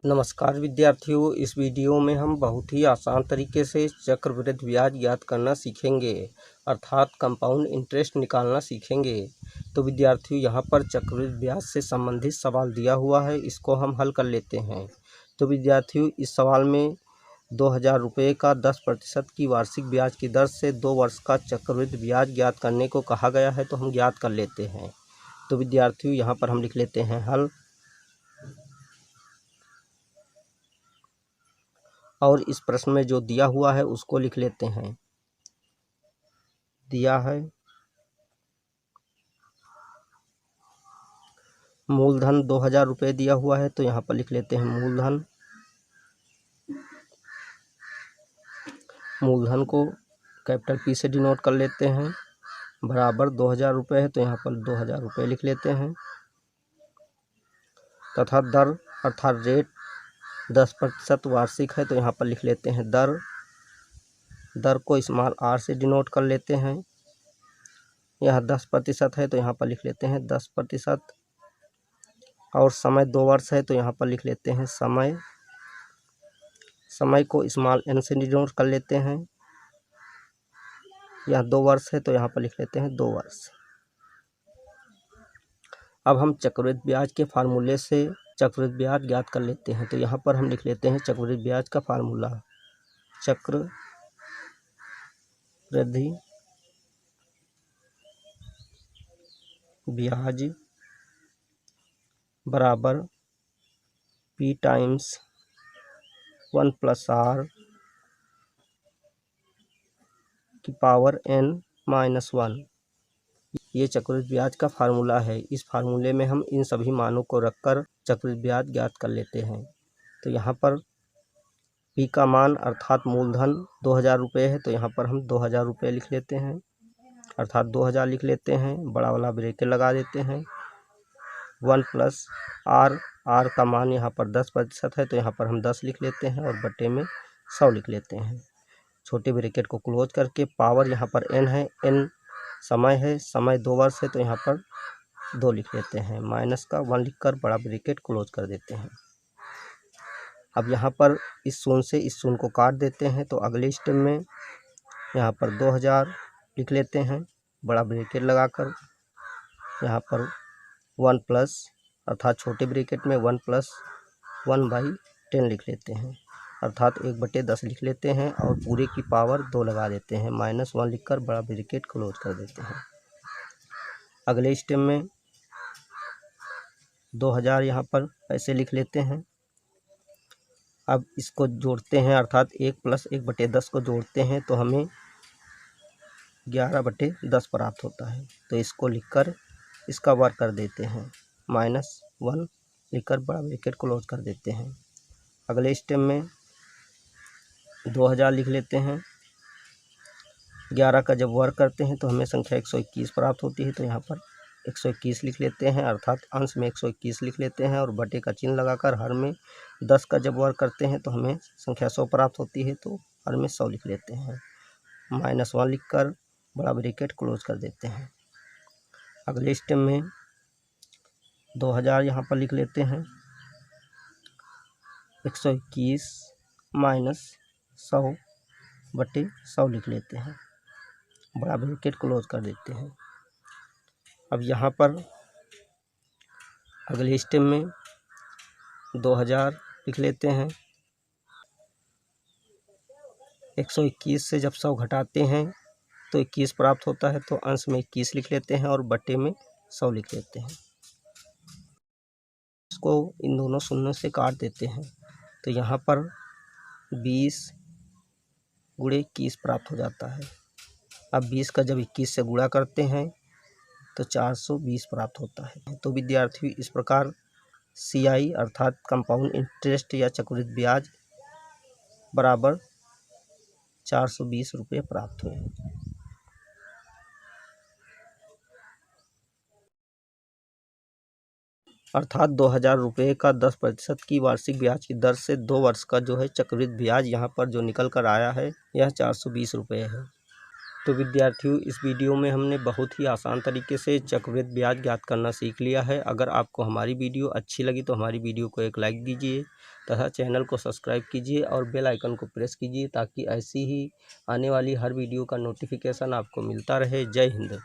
नमस्कार विद्यार्थियों, इस वीडियो में हम बहुत ही आसान तरीके से चक्रवृद्धि ब्याज ज्ञात करना सीखेंगे, अर्थात कंपाउंड इंटरेस्ट निकालना सीखेंगे। तो विद्यार्थियों, यहाँ पर चक्रवृद्धि ब्याज से संबंधित सवाल दिया हुआ है, इसको हम हल कर लेते हैं। तो विद्यार्थियों, इस सवाल में 2000 रुपये का 10% की वार्षिक ब्याज की दर से 2 वर्ष का चक्रवृद्धि ब्याज ज्ञात करने को कहा गया है, तो हम ज्ञात कर लेते हैं। तो विद्यार्थियों, यहाँ पर हम लिख लेते हैं हल, और इस प्रश्न में जो दिया हुआ है उसको लिख लेते हैं। दिया है मूलधन 2000 रुपये दिया हुआ है, तो यहाँ पर लिख लेते हैं मूलधन। मूलधन को कैपिटल P से डिनोट कर लेते हैं, बराबर 2000 रुपये है, तो यहाँ पर 2000 रुपये लिख लेते हैं। तथा दर अर्थात रेट 10% वार्षिक है, तो यहाँ पर लिख लेते हैं दर। दर को स्मॉल r से डिनोट कर लेते हैं। यह 10% है, तो यहाँ पर लिख लेते हैं 10%। और समय 2 वर्ष है, तो यहाँ पर लिख लेते हैं समय। समय को स्मॉल n से डिनोट कर लेते हैं। यह 2 वर्ष है, तो यहाँ पर लिख लेते हैं 2 वर्ष। अब हम चक्रवृद्धि ब्याज के फार्मूले से चक्रवृद्धि ब्याज ज्ञात कर लेते हैं। तो यहाँ पर हम लिख लेते हैं चक्रवृद्धि ब्याज का फार्मूला। चक्रवृद्धि ब्याज बराबर P टाइम्स 1 + R की पावर n-1। ये चक्रवृद्धि ब्याज का फार्मूला है। इस फार्मूले में हम इन सभी मानों को रखकर चक्रवृद्धि ब्याज ज्ञात कर लेते हैं। तो यहाँ पर P का मान अर्थात मूलधन 2000 रुपये है, तो यहाँ पर हम 2000 रुपये लिख लेते हैं, अर्थात 2000 लिख लेते हैं। बड़ा वाला ब्रैकेट लगा देते हैं। 1 + R, R का मान यहाँ पर 10% है, तो यहाँ पर हम 10 लिख लेते हैं और बटे में 100 लिख लेते हैं। छोटे ब्रैकेट को क्लोज करके पावर यहाँ पर n है, n समय है, समय 2 वर्ष है, तो यहाँ पर 2 लिख लेते हैं। माइनस का 1 लिखकर बड़ा ब्रैकेट क्लोज कर देते हैं। अब यहाँ पर इस शून्य से इस शून्य को काट देते हैं, तो अगले स्टेप में यहाँ पर 2000 लिख लेते हैं, बड़ा ब्रैकेट लगाकर। यहाँ पर 1 प्लस अर्थात छोटे ब्रैकेट में 1 + 1/10 लिख लेते हैं, अर्थात 1/10 लिख लेते हैं और पूरे की पावर 2 लगा देते हैं। -1 लिखकर बड़ा ब्रैकेट क्लोज कर देते हैं। अगले स्टेप में 2000 यहाँ पर ऐसे लिख लेते हैं। अब इसको जोड़ते हैं, अर्थात 1 + 1/10 को जोड़ते हैं, तो हमें 11/10 प्राप्त होता है। तो इसको लिखकर इसका वर्ग कर देते हैं। -1 लिखकर बड़ा ब्रैकेट क्लोज कर देते हैं। अगले स्टेप में 2000 लिख लेते हैं। 11 का जब वर्ग करते हैं तो हमें संख्या 121 प्राप्त होती है, तो यहाँ पर 121 लिख लेते हैं, अर्थात अंश में 121 लिख लेते हैं और बटे का चिन्ह लगाकर हर में 10 का जब वर्ग करते हैं तो हमें संख्या 100 प्राप्त होती है, तो हर में 100 लिख लेते हैं। -1 लिखकर बड़ा ब्रैकेट क्लोज कर देते हैं। अगले स्टेप में 2000 यहाँ पर लिख लेते हैं। 121 - 100/100 लिख लेते हैं, बड़ा ब्रैकेट क्लोज कर देते हैं। अब यहाँ पर अगले स्टेप में 2000 लिख लेते हैं। 121 से जब 100 घटाते हैं तो 21 प्राप्त होता है, तो अंश में 21 लिख लेते हैं और बटे में 100 लिख लेते हैं। इसको इन दोनों शून्यों से काट देते हैं, तो यहाँ पर 20 × 21 प्राप्त हो जाता है। अब 20 का जब 21 से गुणा करते हैं तो 420 प्राप्त होता है। तो विद्यार्थियों, इस प्रकार CI अर्थात कंपाउंड इंटरेस्ट या चक्रवृद्धि ब्याज बराबर 420 रुपये प्राप्त हुए। अर्थात 2000 रुपये का 10% की वार्षिक ब्याज की दर से 2 वर्ष का जो है चक्रवृद्धि ब्याज यहाँ पर जो निकल कर आया है, यह 420 रुपये है। तो विद्यार्थियों, इस वीडियो में हमने बहुत ही आसान तरीके से चक्रवृद्धि ब्याज ज्ञात करना सीख लिया है। अगर आपको हमारी वीडियो अच्छी लगी तो हमारी वीडियो को एक लाइक दीजिए तथा चैनल को सब्सक्राइब कीजिए और बेल आइकन को प्रेस कीजिए ताकि ऐसी ही आने वाली हर वीडियो का नोटिफिकेशन आपको मिलता रहे। जय हिंद।